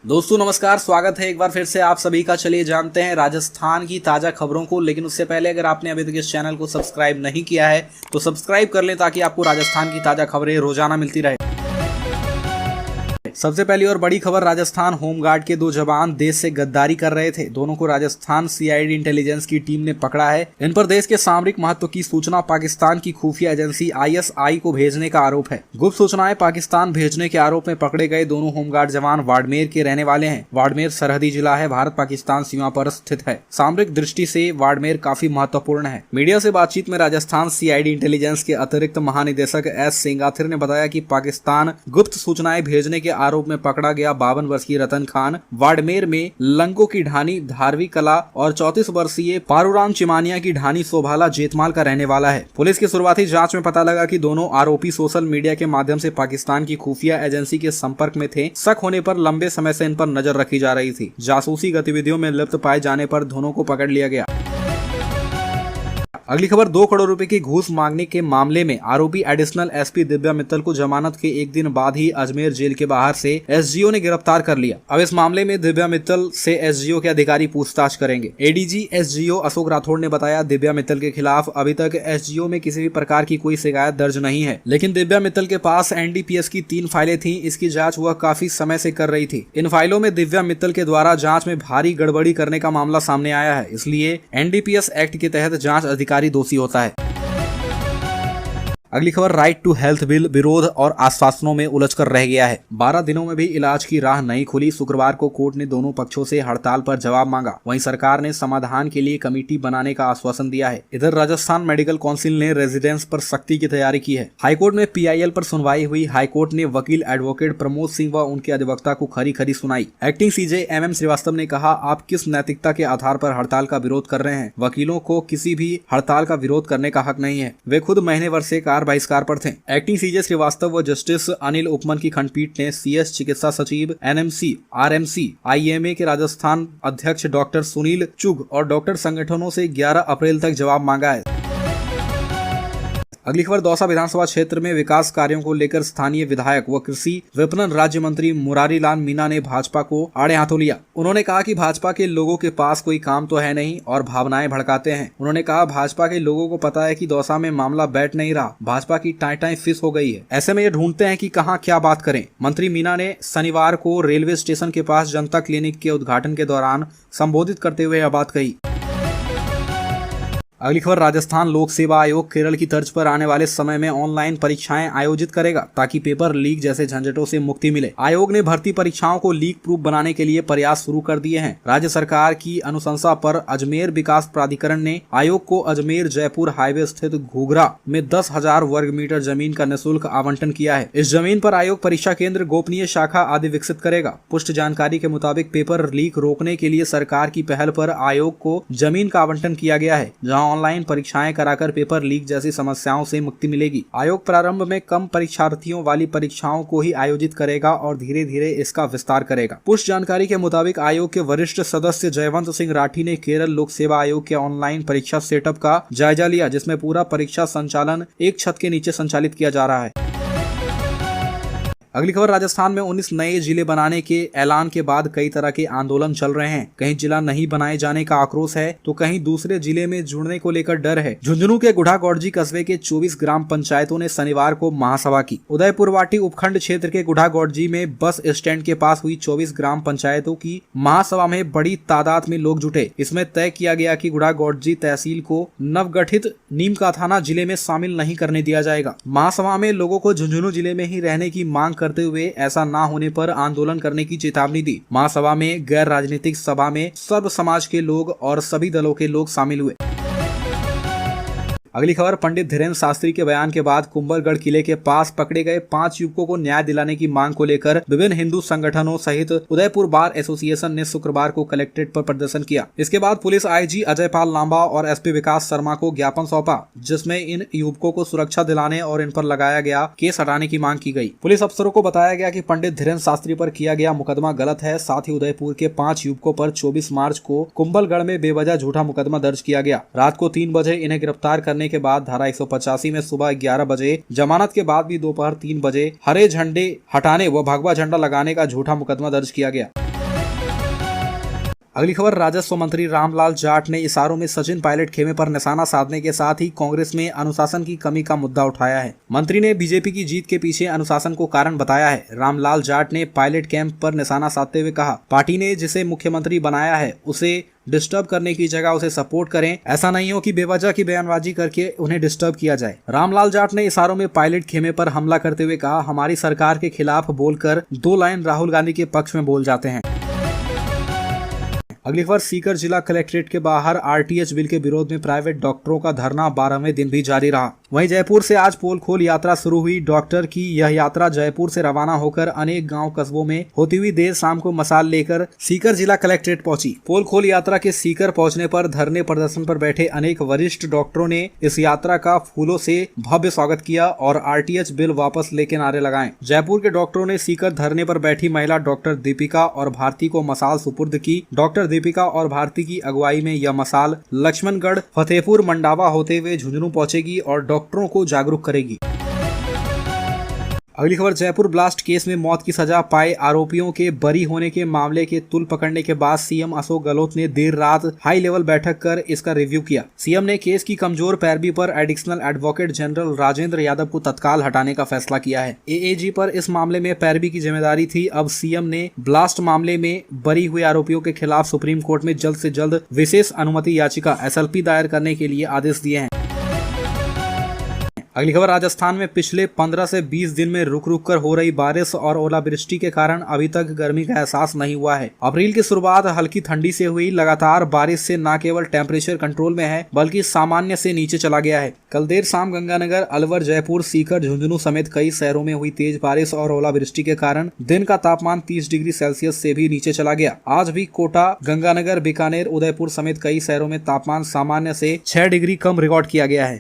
दोस्तों नमस्कार, स्वागत है एक बार फिर से आप सभी का। चलिए जानते हैं राजस्थान की ताज़ा खबरों को, लेकिन उससे पहले अगर आपने अभी तक इस चैनल को सब्सक्राइब नहीं किया है तो सब्सक्राइब कर लें ताकि आपको राजस्थान की ताज़ा खबरें रोजाना मिलती रहे। सबसे पहली और बड़ी खबर, राजस्थान होमगार्ड के 2 जवान देश से गद्दारी कर रहे थे। दोनों को राजस्थान सीआईडी इंटेलिजेंस की टीम ने पकड़ा है। इन पर देश के सामरिक महत्व की सूचना पाकिस्तान की खुफिया एजेंसी आईएसआई को भेजने का आरोप है। गुप्त सूचनाएं पाकिस्तान भेजने के आरोप में पकड़े गए दोनों होमगार्ड जवान बाड़मेर के रहने वाले हैं। बाड़मेर सरहदी जिला है, भारत पाकिस्तान सीमा पर स्थित है। सामरिक दृष्टि से बाड़मेर काफी महत्वपूर्ण है। मीडिया से बातचीत में राजस्थान सीआईडी इंटेलिजेंस के अतिरिक्त महानिदेशक एस सिंगाथिर ने बताया कि पाकिस्तान गुप्त सूचनाएं भेजने के आरोप में पकड़ा गया 52 वर्षीय रतन खान बाड़मेर में लंगो की ढानी धारवी कला और 34 वर्षीय पारूराम चिमानिया की ढानी सोभाला जेतमाल का रहने वाला है। पुलिस की शुरुआती जांच में पता लगा कि दोनों आरोपी सोशल मीडिया के माध्यम से पाकिस्तान की खुफिया एजेंसी के संपर्क में थे। शक होने पर लंबे समय से इन पर नजर रखी जा रही थी। जासूसी गतिविधियों में लिप्त पाए जाने पर दोनों को पकड़ लिया गया। अगली खबर, 2 करोड़ रुपए की घूस मांगने के मामले में आरोपी एडिशनल एसपी दिव्या मित्तल को जमानत के एक दिन बाद ही अजमेर जेल के बाहर से एसजीओ ने गिरफ्तार कर लिया। अब इस मामले में दिव्या मित्तल से एसजीओ के अधिकारी पूछताछ करेंगे। एडीजी एसजीओ अशोक राठौड़ ने बताया, दिव्या मित्तल के खिलाफ अभी तक एसजीओ में किसी भी प्रकार की कोई शिकायत दर्ज नहीं है, लेकिन दिव्या मित्तल के पास एनडीपीएस की 3 फाइलें थी। इसकी जाँच वह काफी समय से कर रही थी। इन फाइलों में दिव्या मित्तल के द्वारा जाँच में भारी गड़बड़ी करने का मामला सामने आया है, इसलिए एनडीपीएस एक्ट के तहत जाँच अधिकारी दोषी होता है। अगली खबर, राइट टू हेल्थ बिल विरोध और आश्वासनों में उलझकर रह गया है। 12 दिनों में भी इलाज की राह नहीं खुली। शुक्रवार को कोर्ट ने दोनों पक्षों से हड़ताल पर जवाब मांगा। वहीं सरकार ने समाधान के लिए कमेटी बनाने का आश्वासन दिया है। इधर राजस्थान मेडिकल काउंसिल ने रेजिडेंस पर सख्ती की तैयारी की है। हाईकोर्ट में पीआईएल पर सुनवाई हुई। हाईकोर्ट ने वकील एडवोकेट प्रमोद सिंह व उनके अधिवक्ता को खरी खरी सुनाई। एक्टिंग सीजे एमएम श्रीवास्तव ने कहा, आप किस नैतिकता के आधार पर हड़ताल का विरोध कर रहे हैं? वकीलों को किसी भी हड़ताल का विरोध करने का हक नहीं है। वे खुद महीने भर से बहिष्कार पर थे। एक्टिंग सीजे श्रीवास्तव व जस्टिस अनिल उपमन की खंडपीठ ने सीएस चिकित्सा सचिव, एनएमसी, आरएमसी, आईएमए के राजस्थान अध्यक्ष डॉक्टर सुनील चुग और डॉक्टर संगठनों से 11 अप्रैल तक जवाब मांगा है। अगली खबर, दौसा विधानसभा क्षेत्र में विकास कार्यों को लेकर स्थानीय विधायक व कृषि विपणन राज्य मंत्री मुरारी लाल मीणा ने भाजपा को आड़े हाथों लिया। उन्होंने कहा कि भाजपा के लोगों के पास कोई काम तो है नहीं और भावनाएं भड़काते हैं। उन्होंने कहा, भाजपा के लोगों को पता है कि दौसा में मामला बैठ नहीं रहा। भाजपा की टाई फिस हो गई है। ऐसे में ये ढूंढते हैं कि कहां क्या बात करें। मंत्री मीणा ने शनिवार को रेलवे स्टेशन के पास जनता क्लिनिक के उद्घाटन के दौरान संबोधित करते हुए यह बात कही। अगली खबर, राजस्थान लोक सेवा आयोग केरल की तर्ज पर आने वाले समय में ऑनलाइन परीक्षाएं आयोजित करेगा ताकि पेपर लीक जैसे झंझटों से मुक्ति मिले। आयोग ने भर्ती परीक्षाओं को लीक प्रूफ बनाने के लिए प्रयास शुरू कर दिए हैं। राज्य सरकार की अनुशंसा पर अजमेर विकास प्राधिकरण ने आयोग को अजमेर जयपुर हाईवे स्थित घूघरा में 10,000 वर्ग मीटर जमीन का निःशुल्क आवंटन किया है। इस जमीन पर आयोग परीक्षा केंद्र, गोपनीय शाखा आदि विकसित करेगा। पुष्ट जानकारी के मुताबिक पेपर लीक रोकने के लिए सरकार की पहल पर आयोग को जमीन का आवंटन किया गया है, जहां ऑनलाइन परीक्षाएं कराकर पेपर लीक जैसी समस्याओं से मुक्ति मिलेगी। आयोग प्रारंभ में कम परीक्षार्थियों वाली परीक्षाओं को ही आयोजित करेगा और धीरे धीरे इसका विस्तार करेगा। पुष्ट जानकारी के मुताबिक आयोग के वरिष्ठ सदस्य जयवंत सिंह राठी ने केरल लोक सेवा आयोग के ऑनलाइन परीक्षा सेटअप का जायजा लिया, जिसमें पूरा परीक्षा संचालन एक छत के नीचे संचालित किया जा रहा है। अगली खबर, राजस्थान में 19 नए जिले बनाने के ऐलान के बाद कई तरह के आंदोलन चल रहे हैं। कहीं जिला नहीं बनाए जाने का आक्रोश है तो कहीं दूसरे जिले में जुड़ने को लेकर डर है। झुंझुनू के गुढ़ागौड़जी कस्बे के 24 ग्राम पंचायतों ने शनिवार को महासभा की। उदयपुरवाटी उपखंड क्षेत्र के गुढ़ागौड़जी में बस स्टैंड के पास हुई 24 ग्राम पंचायतों की महासभा में बड़ी तादाद में लोग जुटे। इसमें तय किया गया कि गुढ़ागौड़जी तहसील को नवगठित नीमका थाना जिले में शामिल नहीं करने दिया जाएगा। महासभा में लोगों को झुंझुनू जिले में ही रहने की मांग करते हुए ऐसा ना होने पर आंदोलन करने की चेतावनी दी। महासभा में गैर राजनीतिक सभा में सर्व समाज के लोग और सभी दलों के लोग शामिल हुए। अगली खबर, पंडित धीरेन्द्र शास्त्री के बयान के बाद कुंभलगढ़ किले के पास पकड़े गए 5 युवकों को न्याय दिलाने की मांग को लेकर विभिन्न हिंदू संगठनों सहित उदयपुर बार एसोसिएशन ने शुक्रवार को कलेक्ट्रेट पर प्रदर्शन किया। इसके बाद पुलिस आईजी अजय पाल लांबा और एसपी विकास शर्मा को ज्ञापन सौंपा, जिसमें इन युवकों को सुरक्षा दिलाने और इन पर लगाया गया केस हटाने की मांग की गई। पुलिस अफसरों को बताया गया कि पंडित धीरेन्द्र शास्त्री पर किया गया मुकदमा गलत है। साथ ही उदयपुर के 5 युवकों पर 24 मार्च को कुंभलगढ़ में बेवजह झूठा मुकदमा दर्ज किया गया। रात को 3 बजे इन्हें गिरफ्तार करने के बाद धारा 185 में सुबह 11 बजे जमानत के बाद भी दोपहर 3 बजे हरे झंडे हटाने व भगवा झंडा लगाने का झूठा मुकदमा दर्ज किया गया। अगली खबर, राजस्व मंत्री रामलाल जाट ने इसारों में सचिन पायलट खेमे पर निशाना साधने के साथ ही कांग्रेस में अनुशासन की कमी का मुद्दा उठाया है। मंत्री ने बीजेपी की जीत के पीछे अनुशासन को कारण बताया है। रामलाल जाट ने पायलट कैंप पर निशाना साधते हुए कहा, पार्टी ने जिसे मुख्यमंत्री बनाया है उसे डिस्टर्ब करने की जगह उसे सपोर्ट करें। ऐसा नहीं हो कि बेवजह की बयानबाजी करके उन्हें डिस्टर्ब किया जाए। रामलाल जाट ने इशारों में पायलट खेमे पर हमला करते हुए कहा, हमारी सरकार के खिलाफ बोलकर 2 लाइन राहुल गांधी के पक्ष में बोल जाते हैं। अगली खबर, सीकर जिला कलेक्ट्रेट के बाहर आरटीएच बिल के विरोध में प्राइवेट डॉक्टरों का धरना 12वें दिन भी जारी रहा। वहीं जयपुर से आज पोल खोल यात्रा शुरू हुई। डॉक्टर की यह यात्रा जयपुर से रवाना होकर अनेक गांव कस्बों में होती हुई देर शाम को मशाल लेकर सीकर जिला कलेक्ट्रेट पहुंची। पोल खोल यात्रा के सीकर पहुंचने पर धरने प्रदर्शन पर बैठे अनेक वरिष्ठ डॉक्टरों ने इस यात्रा का फूलों से भव्य स्वागत किया और आरटीएच बिल वापस लेके नारे लगाए। जयपुर के डॉक्टरों ने सीकर धरने पर बैठी महिला डॉक्टर दीपिका और भारती को मशाल सुपुर्द की। डॉक्टर दीपिका और भारती की अगुवाई में यह मशाल लक्ष्मणगढ़, फतेहपुर, मंडावा होते हुए झुंझुनू पहुंचेगी और डॉक्टरों को जागरूक करेगी। अगली खबर, जयपुर ब्लास्ट केस में मौत की सजा पाए आरोपियों के बरी होने के मामले के तुल पकड़ने के बाद सीएम अशोक गहलोत ने देर रात हाई लेवल बैठक कर इसका रिव्यू किया। सीएम ने केस की कमजोर पैरवी पर additional advocate general Rajendra Yadav को तत्काल हटाने का फैसला किया है। एएजी पर इस मामले में पैरवी की जिम्मेदारी थी। अब सीएम ने ब्लास्ट मामले में बरी हुए आरोपियों के खिलाफ सुप्रीम कोर्ट में जल्द से जल्द विशेष अनुमति याचिका एसएलपी दायर करने के लिए आदेश दिए हैं। अगली खबर, राजस्थान में पिछले 15 से 20 दिन में रुक रुक कर हो रही बारिश और ओलावृष्टि के कारण अभी तक गर्मी का एहसास नहीं हुआ है। अप्रैल की शुरुआत हल्की ठंडी से हुई। लगातार बारिश से न केवल टेम्परेचर कंट्रोल में है बल्कि सामान्य से नीचे चला गया है। कल देर शाम गंगानगर, अलवर, जयपुर, सीकर, झुंझुनू समेत कई शहरों में हुई तेज बारिश और ओलावृष्टि के कारण दिन का तापमान 30 डिग्री सेल्सियस से भी नीचे चला गया। आज भी कोटा, गंगानगर, बीकानेर, उदयपुर समेत कई शहरों में तापमान सामान्य से 6 डिग्री कम रिकॉर्ड किया गया है।